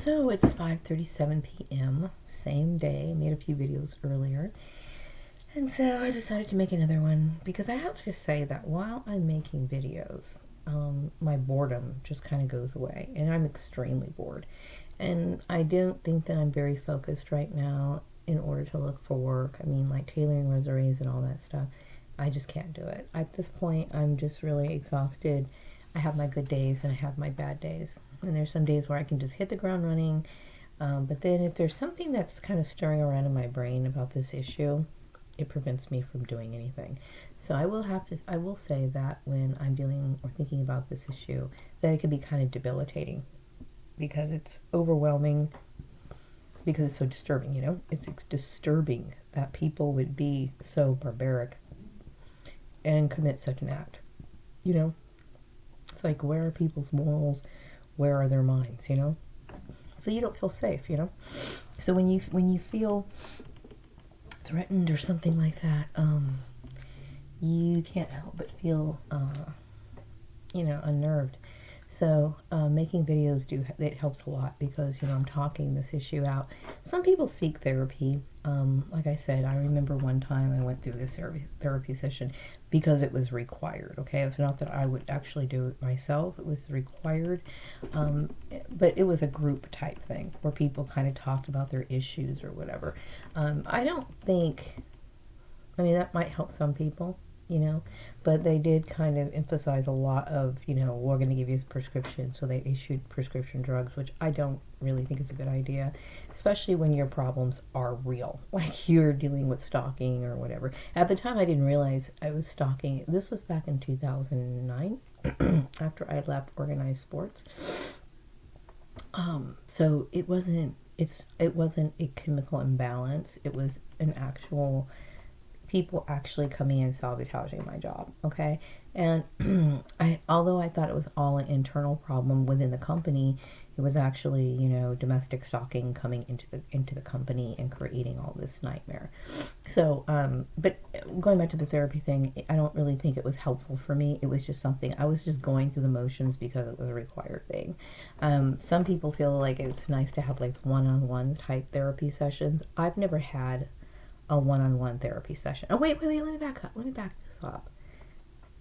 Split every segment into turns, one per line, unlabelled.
So it's 5:37 p.m. Same day. I made a few videos earlier. And so I decided to make another one because I have to say that while I'm making videos, my boredom just kind of goes away, and I'm extremely bored. And I don't think that I'm very focused right now in order to look for work. I mean, like tailoring resumes and all that stuff. I just can't do it. At this point, I'm just really exhausted. I have my good days and I have my bad days. And there's some days where I can just hit the ground running. But then if there's something that's kind of stirring around in my brain about this issue, it prevents me from doing anything. So I will say that when I'm dealing or thinking about this issue, that it can be kind of debilitating because it's overwhelming, because it's so disturbing, It's disturbing that people would be so barbaric and commit such an act, It's like, where are people's morals? Where are their minds, So you don't feel safe, So when you feel threatened or something like that, you can't help but feel, unnerved. So making videos it helps a lot because, I'm talking this issue out. Some people seek therapy. Like I said, I remember one time I went through this therapy session because it was required, okay? It's not that I would actually do it myself. It was required. But it was a group type thing where people kind of talked about their issues or whatever. I don't think, that might help some people, but they did kind of emphasize a lot of, we're going to give you a prescription. So they issued prescription drugs, which I don't really think is a good idea, especially when your problems are real, like you're dealing with stalking or whatever. At the time, I didn't realize I was stalking. This was back in 2009, after I left organized sports. So it wasn't a chemical imbalance. It was an actual people actually coming in sabotaging my job, okay? And although I thought it was all an internal problem within the company, it was actually, domestic stalking coming into the company and creating all this nightmare. So, but going back to the therapy thing, I don't really think it was helpful for me. It was just something, I was just going through the motions because it was a required thing. Some people feel like it's nice to have like one-on-one type therapy sessions. I've never had a one-on-one therapy session. Oh, wait, let me back up. Let me back this up.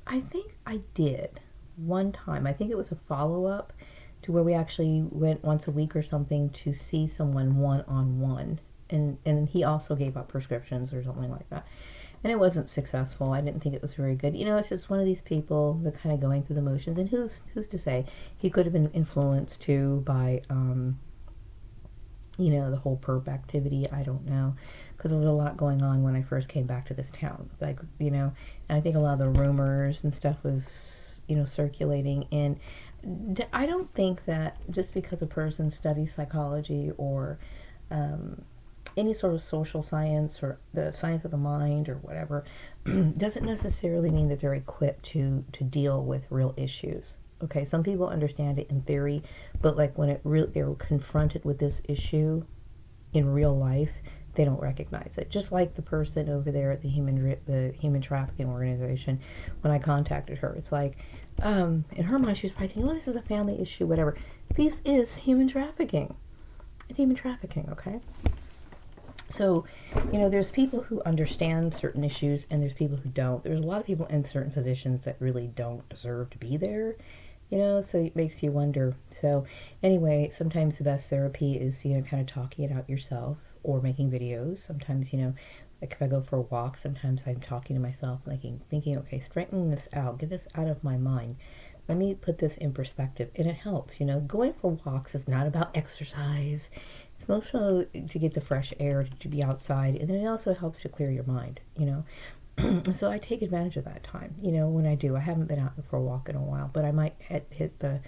I think I did one time. I think it was a follow-up to where we actually went once a week or something to see someone one-on-one. And he also gave out prescriptions or something like that. And it wasn't successful. I didn't think it was very good. It's just one of these people that kind of going through the motions. And who's to say? He could have been influenced too by, the whole perp activity. I don't know, because there was a lot going on when I first came back to this town. Like, and I think a lot of the rumors and stuff was, circulating. And I don't think that just because a person studies psychology or any sort of social science or the science of the mind or whatever, doesn't necessarily mean that they're equipped to deal with real issues. Okay, some people understand it in theory, but like when they're confronted with this issue in real life, they don't recognize it. Just like the person over there at the human trafficking organization, when I contacted her, it's like, in her mind, she was probably thinking, oh, this is a family issue, whatever. This is human trafficking. It's human trafficking, okay? So, there's people who understand certain issues and there's people who don't. There's a lot of people in certain positions that really don't deserve to be there, so it makes you wonder. So anyway, sometimes the best therapy is, kind of talking it out yourself or making videos. Sometimes, like if I go for a walk, sometimes I'm talking to myself, thinking, okay, straighten this out, get this out of my mind. Let me put this in perspective. And it helps, going for walks is not about exercise. It's mostly to get the fresh air, to be outside. And then it also helps to clear your mind, So I take advantage of that time, when I do. I haven't been out for a walk in a while, but I might hit the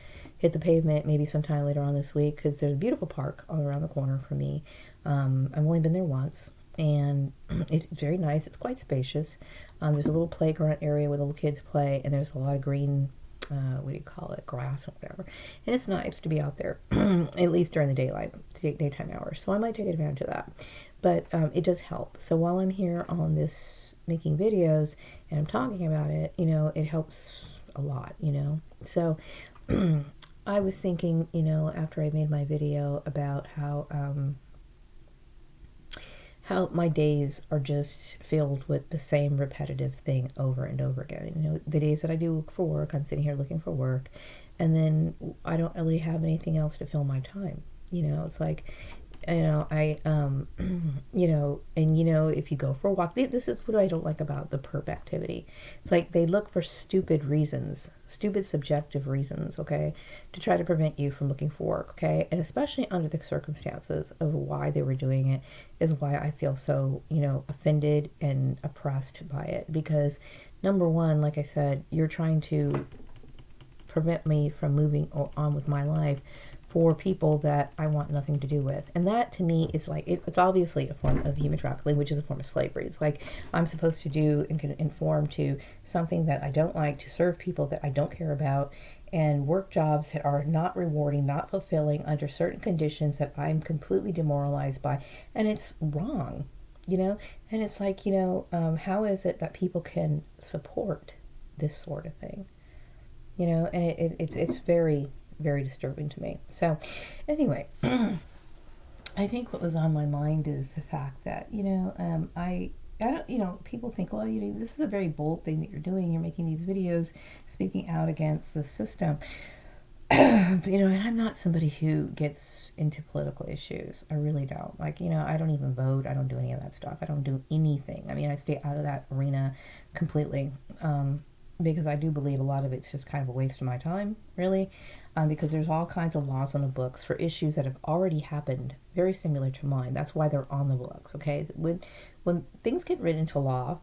pavement maybe sometime later on this week, because there's a beautiful park all around the corner from me. I've only been there once, and it's very nice. It's quite spacious. There's a little playground area where little kids play, and there's a lot of green, grass or whatever. And it's nice to be out there, at least during the daytime hours. So I might take advantage of that. But it does help. So while I'm here on this making videos and I'm talking about it, it helps a lot, So I was thinking, after I made my video about how my days are just filled with the same repetitive thing over and over again. The days that I do look for work, I'm sitting here looking for work, and then I don't really have anything else to fill my time. It's like, I, if you go for a walk, this is what I don't like about the perp activity. It's like they look for stupid reasons, stupid subjective reasons, okay, to try to prevent you from looking for work, okay? And especially under the circumstances of why they were doing it is why I feel so, offended and oppressed by it. Because number one, like I said, you're trying to prevent me from moving on with my life for people that I want nothing to do with. And that to me is like, it's obviously a form of human trafficking, which is a form of slavery. It's like I'm supposed to do and conform to something that I don't like, to serve people that I don't care about, and work jobs that are not rewarding, not fulfilling, under certain conditions that I'm completely demoralized by. And it's wrong, And it's like, how is it that people can support this sort of thing? And it's very, very disturbing to me. So anyway, I think what was on my mind is the fact that, I don't, people think, well, this is a very bold thing that you're doing. You're making these videos speaking out against the system. And I'm not somebody who gets into political issues. I really don't. Like, I don't even vote. I don't do any of that stuff. I don't do anything. I mean, I stay out of that arena completely. Because I do believe a lot of it's just kind of a waste of my time, really, because there's all kinds of laws on the books for issues that have already happened, very similar to mine. That's why they're on the books, okay? When things get written into law,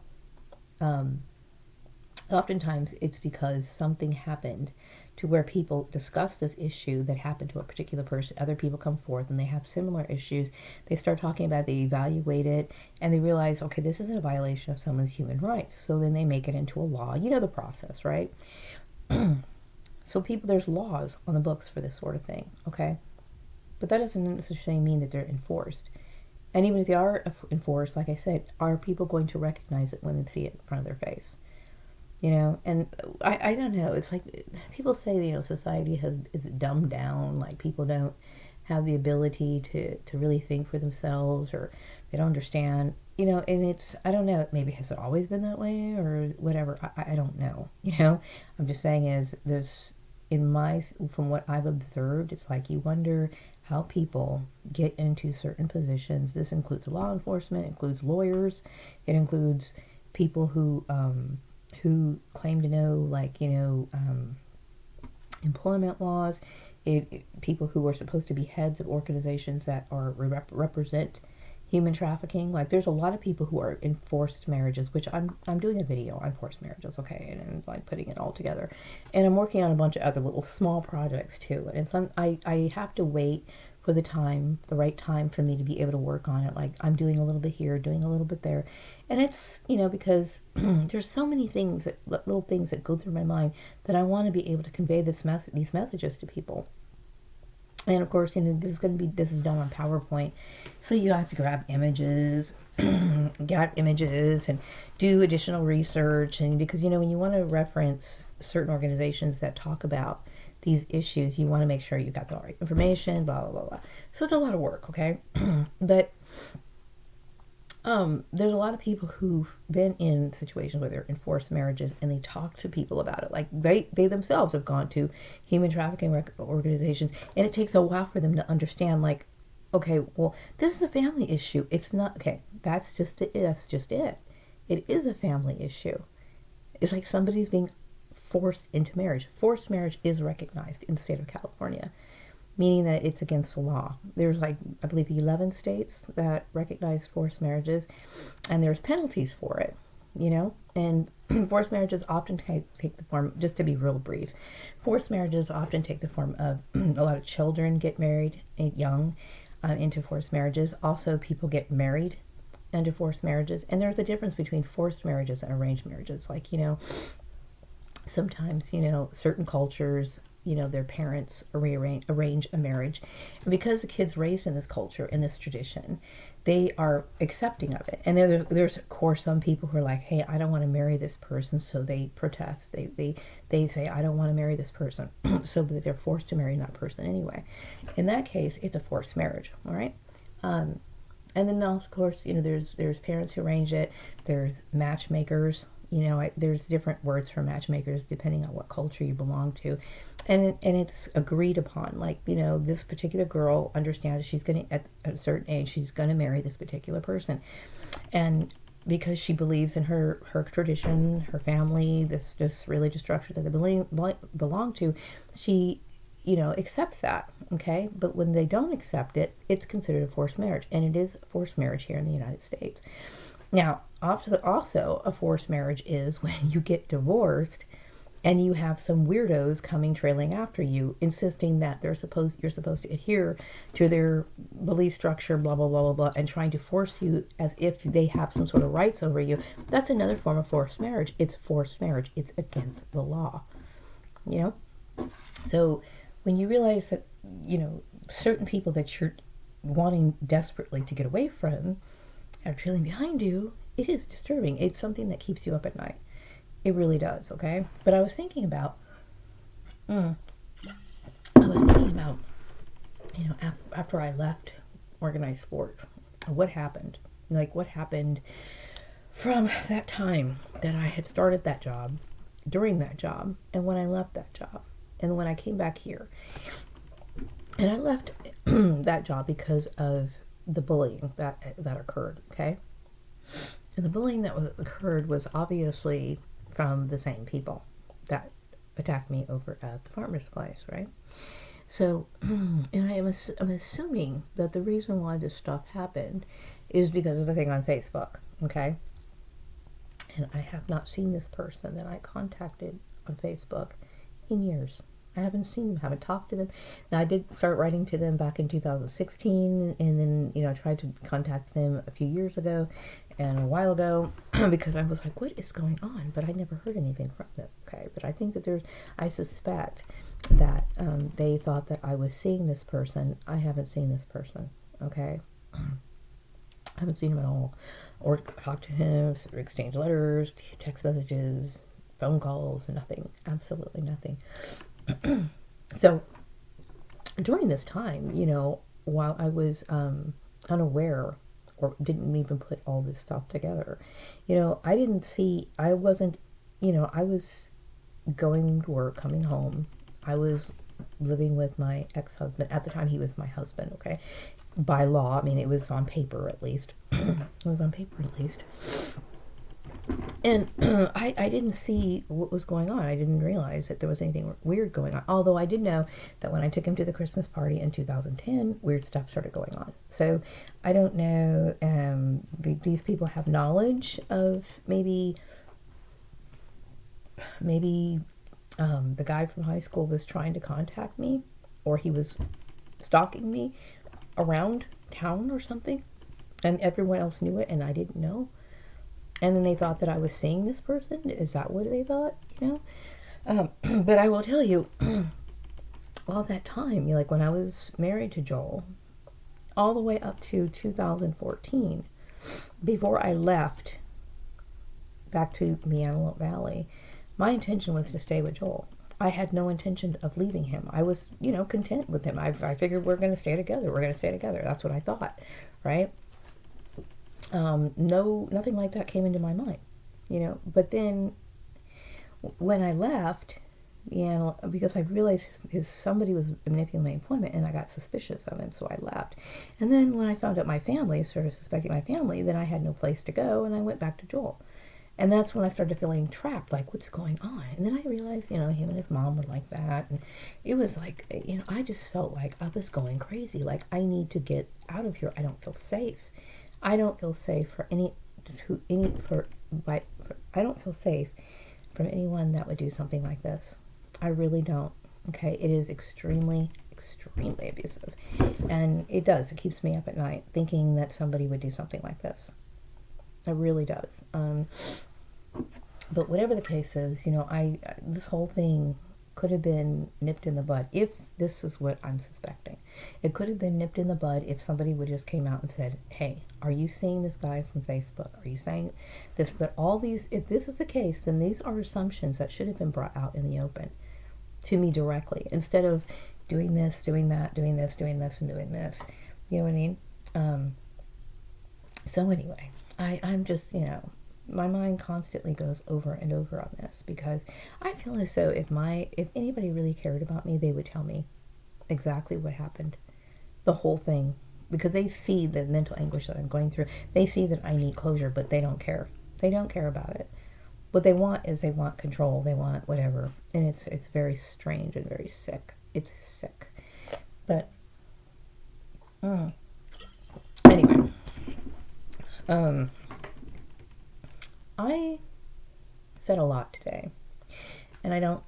oftentimes it's because something happened to where people discuss this issue that happened to a particular person. Other people come forth and they have similar issues. They start talking about it, they evaluate it, and they realize, okay, this isn't a violation of someone's human rights. So then they make it into a law. You know the process, right? So there's laws on the books for this sort of thing, okay? But that doesn't necessarily mean that they're enforced. And even if they are enforced, like I said, are people going to recognize it when they see it in front of their face? And I don't know. It's like people say, society is dumbed down. Like people don't have the ability to really think for themselves, or they don't understand, and it's, I don't know, maybe has it always been that way or whatever. I don't know, I'm just saying from what I've observed, it's like you wonder how people get into certain positions. This includes law enforcement, includes lawyers, it includes people who claim to know, employment laws, people who are supposed to be heads of organizations that are represent human trafficking. Like there's a lot of people who are in forced marriages, which I'm doing a video on forced marriages, okay, and like putting it all together. And I'm working on a bunch of other little small projects too. And so I have to wait for the right time for me to be able to work on it. Like I'm doing a little bit here, doing a little bit there. And it's, because there's so many things, little things that go through my mind that I want to be able to convey these messages to people. And of course, this is done on PowerPoint. So you have to grab images, and do additional research. And because, when you want to reference certain organizations that talk about these issues, you want to make sure you got the right information, blah, blah, blah, blah. So it's a lot of work, okay? But there's a lot of people who've been in situations where they're in forced marriages, and they talk to people about it. Like they themselves have gone to human trafficking organizations, and it takes a while for them to understand, like, okay, well, this is a family issue. It's not, okay, that's just it. It is a family issue. It's like somebody's being forced into marriage. Forced marriage is recognized in the state of California, meaning that it's against the law. There's I believe 11 states that recognize forced marriages, and there's penalties for it, and forced marriages often take the form, just to be real brief, forced marriages often take the form of a lot of children get married young into forced marriages. Also, people get married into forced marriages, and there's a difference between forced marriages and arranged marriages. Like, sometimes, certain cultures their parents arrange a marriage. And because the kids raised in this culture, in this tradition, they are accepting of it. And there's of course some people who are like, hey, I don't want to marry this person, so they protest. They say, I don't want to marry this person, so that they're forced to marry that person anyway. In that case, it's a forced marriage, all right? And then also, of course, there's parents who arrange it. There's matchmakers. There's different words for matchmakers depending on what culture you belong to, and it's agreed upon. Like, this particular girl understands she's going to, at a certain age, she's going to marry this particular person, and because she believes in her tradition, her family, this religious structure that they belong to, she accepts that, okay? But when they don't accept it, it's considered a forced marriage, and it is a forced marriage here in the United States. Now, also a forced marriage is when you get divorced and you have some weirdos coming trailing after you, insisting that you're supposed to adhere to their belief structure, blah, blah, blah, blah, blah, and trying to force you as if they have some sort of rights over you. That's another form of forced marriage. It's forced marriage. It's against the law, So when you realize that, certain people that you're wanting desperately to get away from are trailing behind you, it is disturbing. It's something that keeps you up at night. It really does, okay? But I was thinking about, after I left organized sports, what happened? Like, what happened from that time that I had started that job, during that job, and when I left that job, and when I came back here. And I left that job because of the bullying that occurred, okay? And the bullying that occurred was obviously from the same people that attacked me over at the farmer's place, right? So, and I'm assuming that the reason why this stuff happened is because of the thing on Facebook, okay? And I have not seen this person that I contacted on Facebook in years. I haven't seen them, haven't talked to them. Now, I did start writing to them back in 2016, and then, I tried to contact them a few years ago and a while ago because I was like, what is going on? But I never heard anything from them, okay? But I think that I suspect that they thought that I was seeing this person. I haven't seen this person, okay? I haven't seen him at all, or talked to him, or exchanged letters, text messages, phone calls, nothing, absolutely nothing. So during this time, while I was unaware or didn't even put all this stuff together, I wasn't, I was going to work, coming home. I was living with my ex-husband. At the time, he was my husband, okay? By law, I mean, it was on paper at least. It was on paper at least. And I didn't see what was going on. I didn't realize that there was anything weird going on. Although I did know that when I took him to the Christmas party in 2010, weird stuff started going on. So I don't know, these people have knowledge of maybe the guy from high school was trying to contact me, or he was stalking me around town or something, and everyone else knew it and I didn't know. And then they thought that I was seeing this person. Is that what they thought? But I will tell you, all that time, like when I was married to Joel, all the way up to 2014, before I left back to the Antelope Valley, my intention was to stay with Joel. I had no intention of leaving him. I was, content with him. I figured we're going to stay together. We're going to stay together. That's what I thought, right? Nothing like that came into my mind, but then when I left, because I realized somebody was manipulating my employment, and I got suspicious of him, so I left. And then when I found out my family, started suspecting my family, then I had no place to go, and I went back to Joel. And that's when I started feeling trapped, like, what's going on? And then I realized, him and his mom were like that, and it was like, I just felt like I was going crazy, like, I need to get out of here. I don't feel safe. I don't feel safe I don't feel safe from anyone that would do something like this. I really don't. Okay, it is extremely, extremely abusive, and it keeps me up at night thinking that somebody would do something like this. It really does. But whatever the case is, this whole thing could have been nipped in the bud, if this is what I'm suspecting. It could have been nipped in the bud if somebody would just came out and said, hey, are you seeing this guy from Facebook? Are you saying this? But all these, if this is the case, then these are assumptions that should have been brought out in the open to me directly, instead of doing this, doing that, doing this, doing this, and doing this. You know what I mean? So anyway, I'm just, my mind constantly goes over and over on this, because I feel as though if anybody really cared about me, they would tell me exactly what happened, the whole thing, because they see the mental anguish that I'm going through. They see that I need closure, but they don't care. They don't care about it. What they want is they want control. They want whatever, and it's very strange and very sick. It's sick, but anyway. I said a lot today, and I don't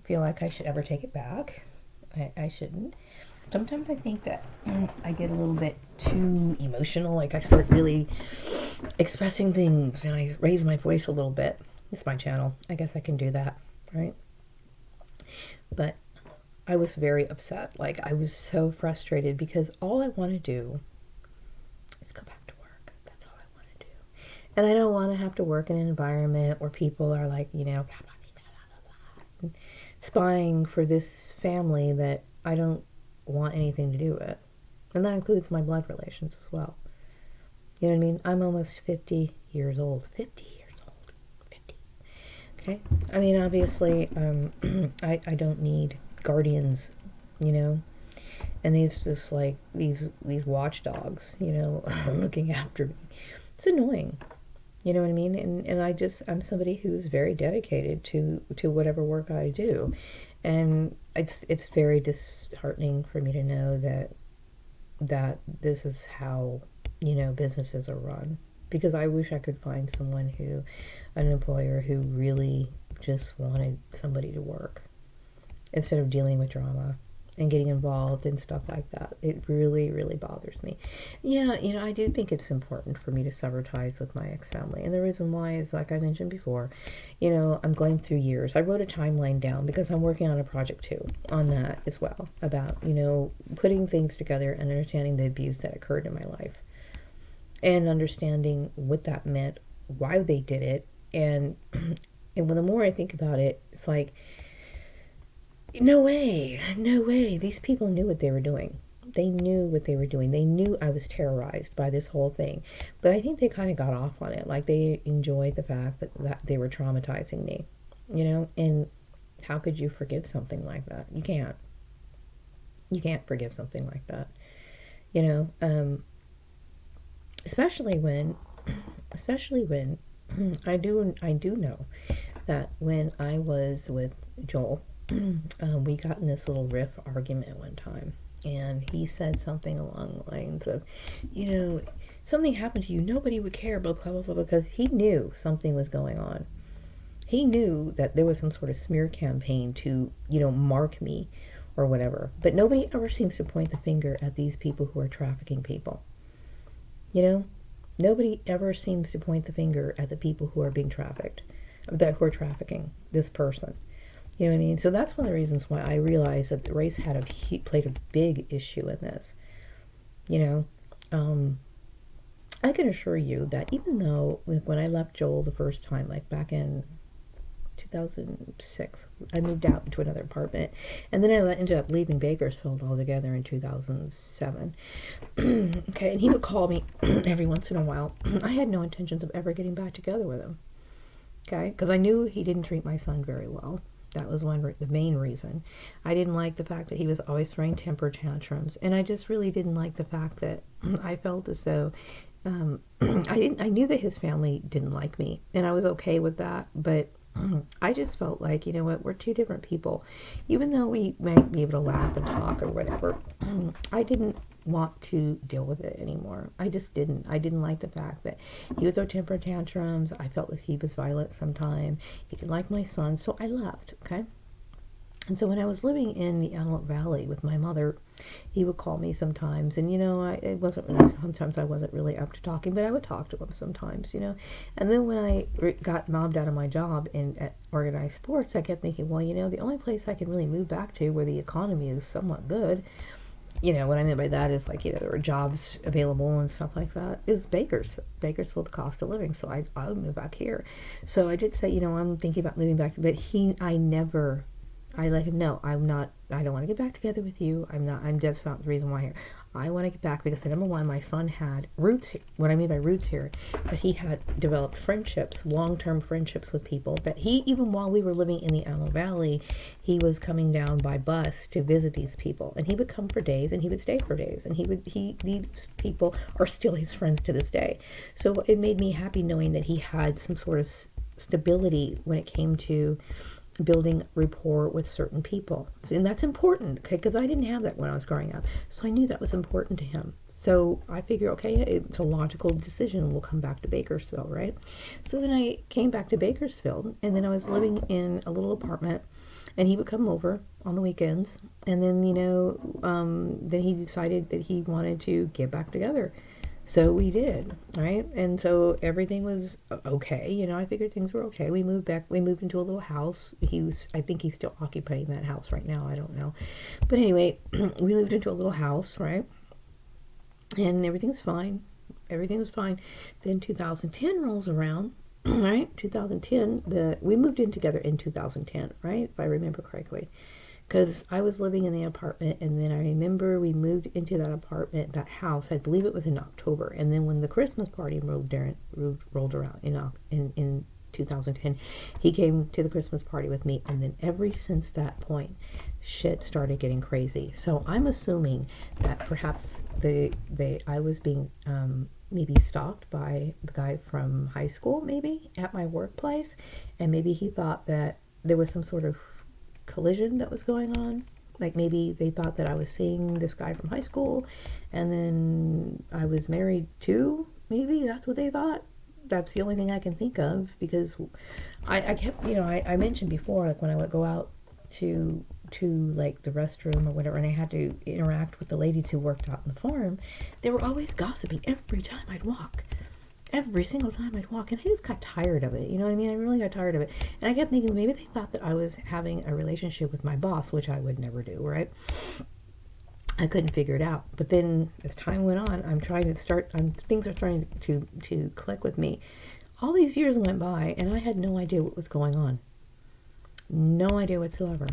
feel like I should ever take it back. I shouldn't. Sometimes I think that I get a little bit too emotional, like I start really expressing things and I raise my voice a little bit. It's my channel. I guess I can do that, right? But I was very upset. Like, I was so frustrated because all I want to do is go back to work. That's all I want to do. And I don't want to have to work in an environment where people are like, spying for this family that I don't want anything to do with. And that includes my blood relations as well. You know what I mean? I'm almost 50 years old. 50 years old. 50. Okay? I mean, obviously, I don't need guardians, and these watchdogs, looking after me. It's annoying. You know what I mean? And I'm somebody who's very dedicated to whatever work I do. And it's very disheartening for me to know that this is how, businesses are run. Because I wish I could find an employer who really just wanted somebody to work, instead of dealing with drama and getting involved and stuff like that. It really, really bothers me. Yeah, I do think it's important for me to sever ties with my ex-family. And the reason why is, like I mentioned before, I'm going through years. I wrote a timeline down because I'm working on a project too, on that as well, about, putting things together and understanding the abuse that occurred in my life. And understanding what that meant, why they did it. And the more I think about it, it's like, no way. These people knew what they were doing. They knew what they were doing. They knew I was terrorized by this whole thing. But I think they kind of got off on it. Like, they enjoyed the fact that they were traumatizing me, and how could you forgive something like that? You can't. You can't forgive something like that, especially when I do know that when I was with Joel, we got in this little riff argument one time, and he said something along the lines of, if something happened to you, nobody would care, blah, blah, blah, blah, because he knew something was going on. He knew that there was some sort of smear campaign to, mark me or whatever. But nobody ever seems to point the finger at these people who are trafficking people. Nobody ever seems to point the finger at the people who are being trafficked, who are trafficking this person. You know what I mean? So that's one of the reasons why I realized that the race played a big issue in this. I can assure you that even though when I left Joel the first time, like back in 2006, I moved out into another apartment, and then I ended up leaving Bakersfield altogether in 2007. Okay, and he would call me every once in a while. I had no intentions of ever getting back together with him. Okay, because I knew he didn't treat my son very well. That was the main reason. I didn't like the fact that he was always throwing temper tantrums, and I just really didn't like the fact that I felt as though I knew that his family didn't like me, and I was okay with that, but I just felt like, we're two different people. Even though we might be able to laugh and talk or whatever, I didn't want to deal with it anymore. I just didn't. I didn't like the fact that he would throw temper tantrums. I felt that he was violent sometimes. He didn't like my son, so I left, okay? And so when I was living in the Antelope Valley with my mother, he would call me sometimes, and it wasn't really, sometimes I wasn't really up to talking, but I would talk to him sometimes, and then when I got mobbed out of my job at organized sports, I kept thinking, well, the only place I can really move back to where the economy is somewhat good, what I mean by that is, like, there are jobs available and stuff like that, is Bakersfield, the cost of living. So I would move back here. So I did say, I'm thinking about moving back, but I let him know, I don't want to get back together with you. I'm just not the reason why here. I want to get back because, number one, my son had roots. What I mean by roots here is that he had developed friendships, long-term friendships with people that even while we were living in the Antelope Valley, he was coming down by bus to visit these people. And he would come for days and he would stay for days. And these people are still his friends to this day. So it made me happy knowing that he had some sort of stability when it came to building rapport with certain people. And that's important, okay, because I didn't have that when I was growing up. So I knew that was important to him. So I figure, okay, it's a logical decision. We'll come back to Bakersfield, right? So then I came back to Bakersfield, and then I was living in a little apartment, and he would come over on the weekends. And then, then he decided that he wanted to get back together. So we did, right? And so everything was okay. I figured things were okay. We moved into a little house. I think he's still occupying that house right now. I don't know. But anyway, we moved into a little house, right? And everything's fine. Everything was fine. Then 2010 rolls around, right? 2010, we moved in together in 2010, right? If I remember correctly. Because I was living in the apartment, and then I remember we moved into that house. I believe it was in October, and then when the Christmas party rolled around in 2010, he came to the Christmas party with me, and then ever since that point, shit started getting crazy. So I'm assuming that perhaps I was being maybe stalked by the guy from high school, maybe at my workplace, and maybe he thought that there was some sort of collision that was going on. Like, maybe they thought that I was seeing this guy from high school and then I was married too. Maybe that's what they thought. That's the only thing I can think of, because I kept, I mentioned before, like, when I would go out to like the restroom or whatever, and I had to interact with the ladies who worked out on the farm, they were always gossiping every time I'd walk. Every single time I'd walk, and I just got tired of it. You know what I mean? I really got tired of it. And I kept thinking, maybe they thought that I was having a relationship with my boss, which I would never do, right? I couldn't figure it out. But then as time went on, things are starting to click with me. All these years went by, and I had no idea what was going on. No idea whatsoever.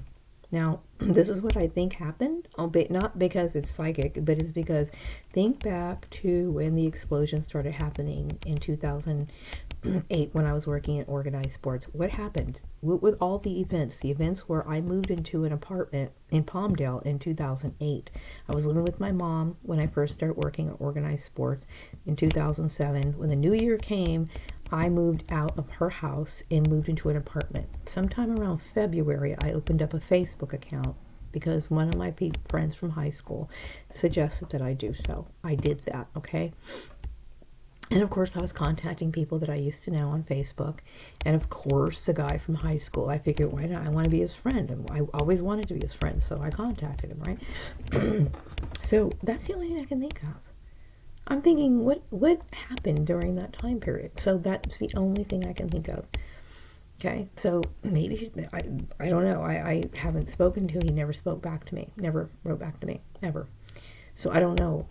Now, this is what I think happened, not because it's psychic, but it's because think back to when the explosion started happening in 2008 when I was working at Organized Sports. What happened with all the events where I moved into an apartment in Palmdale in 2008. I was living with my mom when I first started working at Organized Sports in 2007. When the new year came, I moved out of her house and moved into an apartment. Sometime around February, I opened up a Facebook account because one of my friends from high school suggested that I do so. I did that, okay? And of course, I was contacting people that I used to know on Facebook. And of course, the guy from high school, I figured, why not? I want to be his friend. And I always wanted to be his friend, so I contacted him, right? So that's the only thing I can think of. I'm thinking, what happened during that time period? So that's the only thing I can think of. Okay, so maybe, I don't know. I haven't spoken to him. He never spoke back to me. Never wrote back to me. Never. So I don't know.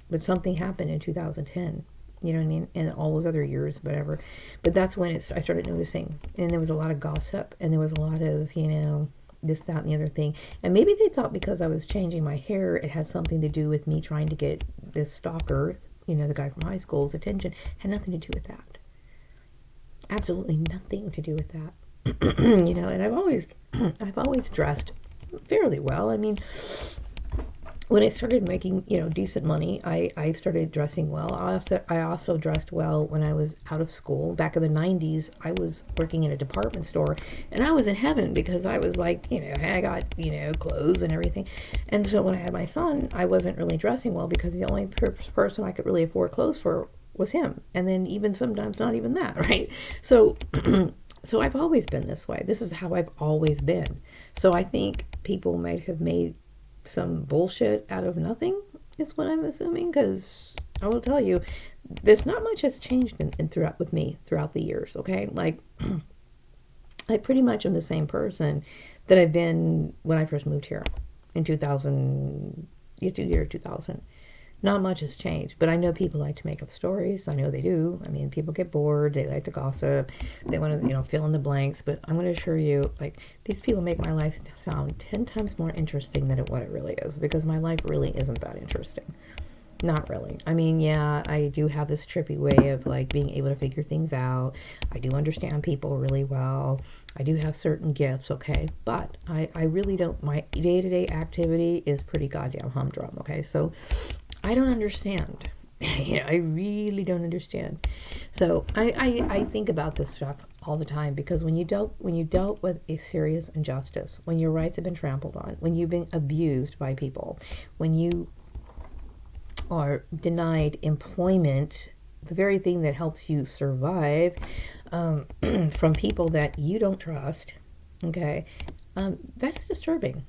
But something happened in 2010. You know what I mean? And all those other years, whatever. But that's when I started noticing. And there was a lot of gossip. And there was a lot of, this, that, and the other thing. And maybe they thought because I was changing my hair, it had something to do with me trying to get this stalker, the guy from high school's attention. Had nothing to do with that. Absolutely nothing to do with that. And I've always dressed fairly well. I mean, when I started making, decent money, I started dressing well. I also dressed well when I was out of school. Back in the 90s, I was working in a department store, and I was in heaven because I was like, I got, clothes and everything. And so when I had my son, I wasn't really dressing well because the only person I could really afford clothes for was him. And then even sometimes not even that, right? So, so I've always been this way. This is how I've always been. So I think people might have made some bullshit out of nothing is what I'm assuming, because I will tell you, there's not much has changed in throughout with me throughout the years, okay? Like, I pretty much am the same person that I've been when I first moved here in 2000, year 2000. Not much has changed, but I know people like to make up stories. I know they do. I mean, people get bored. They like to gossip. They want to, fill in the blanks. But I'm going to assure you, like, these people make my life sound 10 times more interesting than what it really is, because my life really isn't that interesting. Not really. I mean, yeah, I do have this trippy way of like being able to figure things out. I do understand people really well. I do have certain gifts, okay? But I really don't, my day-to-day activity is pretty goddamn humdrum, okay? So I don't understand. I really don't understand. So I think about this stuff all the time, because when you dealt with a serious injustice, when your rights have been trampled on, when you've been abused by people, when you are denied employment, the very thing that helps you survive, from people that you don't trust, okay, that's disturbing.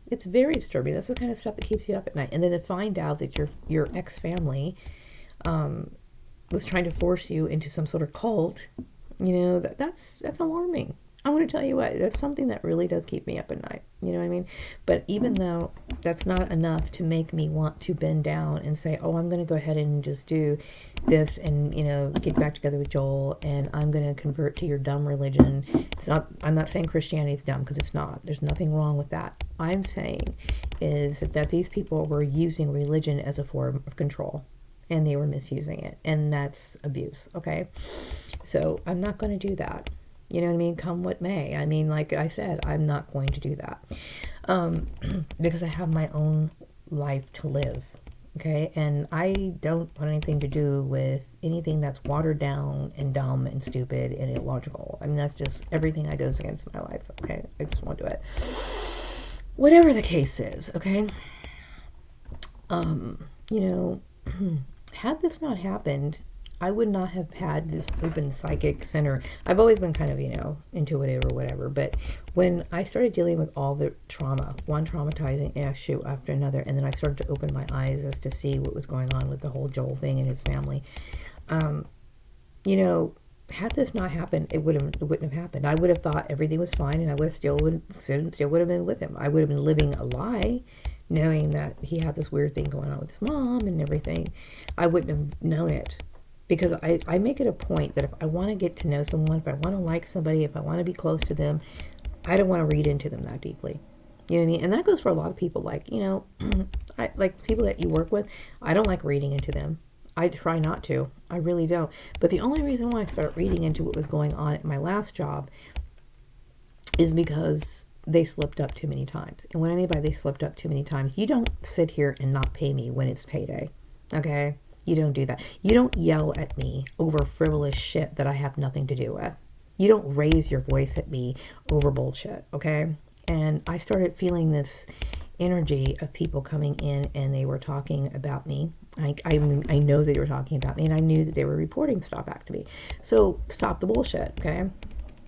It's very disturbing. That's the kind of stuff that keeps you up at night. And then to find out that your ex-family was trying to force you into some sort of cult, that's alarming. I'm going to tell you what, that's something that really does keep me up at night. You know what I mean? But even though that's not enough to make me want to bend down and say, oh, I'm going to go ahead and just do this and, get back together with Joel, and I'm going to convert to your dumb religion. I'm not saying Christianity is dumb, because it's not. There's nothing wrong with that. I'm saying is that these people were using religion as a form of control, and they were misusing it. And that's abuse, okay? So I'm not going to do that. You know what I mean? Come what may. I mean, like I said, I'm not going to do that. Because I have my own life to live. Okay? And I don't want anything to do with anything that's watered down and dumb and stupid and illogical. I mean, that's just everything that goes against my life. Okay? I just won't do it. Whatever the case is, okay? Had this not happened, I would not have had this open psychic center. I've always been kind of, intuitive or whatever. But when I started dealing with all the trauma, one traumatizing issue after another, and then I started to open my eyes as to see what was going on with the whole Joel thing and his family, had this not happened, it wouldn't have happened. I would have thought everything was fine, and I would still would have been with him. I would have been living a lie, knowing that he had this weird thing going on with his mom and everything. I wouldn't have known it. Because I make it a point that if I want to get to know someone, if I want to like somebody, if I want to be close to them, I don't want to read into them that deeply. You know what I mean? And that goes for a lot of people. Like, like people that you work with, I don't like reading into them. I try not to. I really don't. But the only reason why I started reading into what was going on at my last job is because they slipped up too many times. And what I mean by they slipped up too many times, you don't sit here and not pay me when it's payday. Okay? You don't do that. You don't yell at me over frivolous shit that I have nothing to do with. You don't raise your voice at me over bullshit, okay? And I started feeling this energy of people coming in, and they were talking about me. I know they were talking about me, and I knew that they were reporting stuff back to me. So stop the bullshit, okay?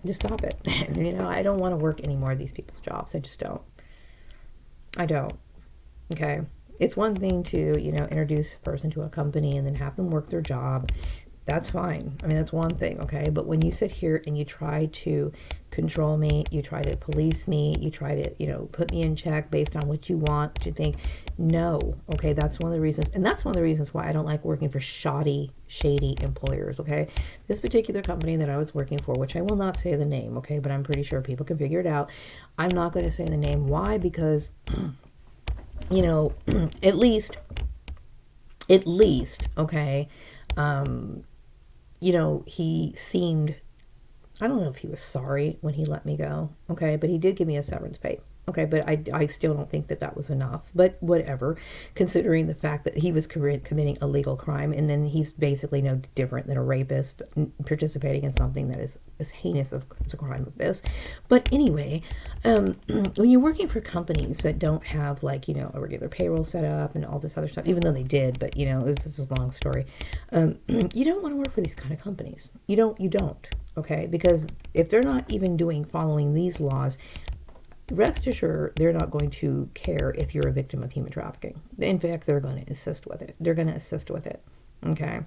Just stop it. I don't want to work any more of these people's jobs. I just don't. I don't, okay? It's one thing to, introduce a person to a company and then have them work their job. That's fine. I mean, that's one thing, okay? But when you sit here and you try to control me, you try to police me, you try to, put me in check based on what you want, what you think, no, okay? That's one of the reasons, and that's one of the reasons why I don't like working for shady employers, okay? This particular company that I was working for, which I will not say the name, okay? But I'm pretty sure people can figure it out. I'm not going to say the name. Why? Because at least, okay, he seemed, I don't know if he was sorry when he let me go, okay, but he did give me a severance pay. Okay, but I still don't think that was enough. But whatever, considering the fact that he was committing a legal crime, and then he's basically no different than a rapist participating in something that is as heinous as a crime of this. But anyway, when you're working for companies that don't have a regular payroll set up and all this other stuff, even though they did, but this is a long story. You don't want to work for these kind of companies. You don't. Okay, because if they're not even following these laws, rest assured they're not going to care if you're a victim of human trafficking. In fact, they're going to assist with it. They're going to assist with it. Okay.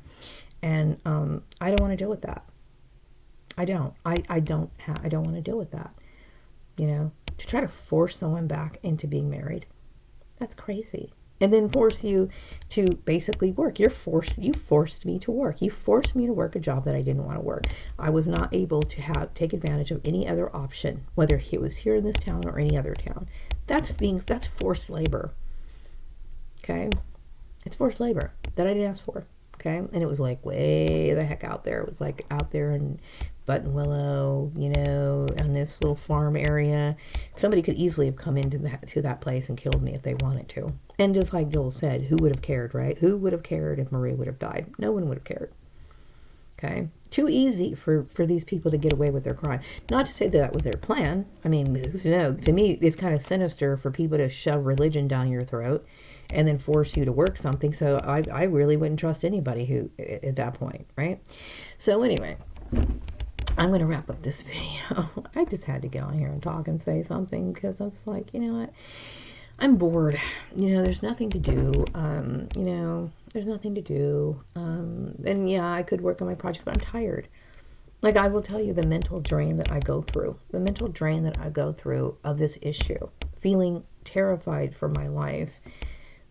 And I don't want to deal with that. I don't want to deal with that. You know, to try to force someone back into being married, that's crazy. And then force you to basically work. You forced me to work. You forced me to work a job that I didn't want to work. I was not able to take advantage of any other option, whether it was here in this town or any other town. That's forced labor. Okay? It's forced labor that I didn't ask for. Okay? And it was like way the heck out there. It was like out there in Buttonwillow, you know, on this little farm area. Somebody could easily have come into that place and killed me if they wanted to. And just like Joel said, who would have cared, right? Who would have cared if Maria would have died? No one would have cared. Okay? Too easy for these people to get away with their crime. Not to say that was their plan. I mean, to me, it's kind of sinister for people to shove religion down your throat and then force you to work something. So I really wouldn't trust anybody who at that point, right? So anyway, I'm going to wrap up this video. I just had to get on here and talk and say something because I was like, you know what? I'm bored. You know, there's nothing to do. You know, there's nothing to do. And yeah, I could work on my projects, but I'm tired. Like, I will tell you the mental drain that I go through. The mental drain that I go through of this issue. Feeling terrified for my life.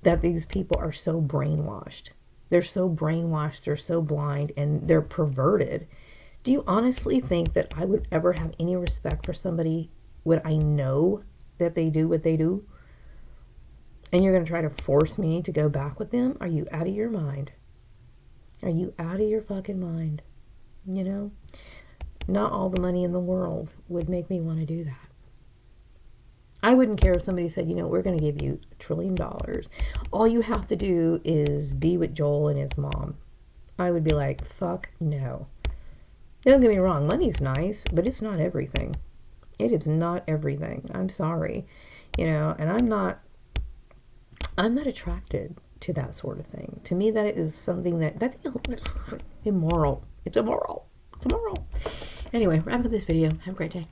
That these people are so brainwashed. They're so brainwashed. They're so blind. And they're perverted. Do you honestly think that I would ever have any respect for somebody when I know that they do what they do? And you're going to try to force me to go back with them? Are you out of your mind? Are you out of your fucking mind? You know? Not all the money in the world would make me want to do that. I wouldn't care if somebody said, you know, we're going to give you $1 trillion. All you have to do is be with Joel and his mom. I would be like, fuck no. Don't get me wrong, money's nice, but it's not everything. It is not everything. I'm sorry. You know, and I'm not attracted to that sort of thing. To me, that is something that's immoral. It's immoral. It's immoral. Anyway, wrap up this video. Have a great day.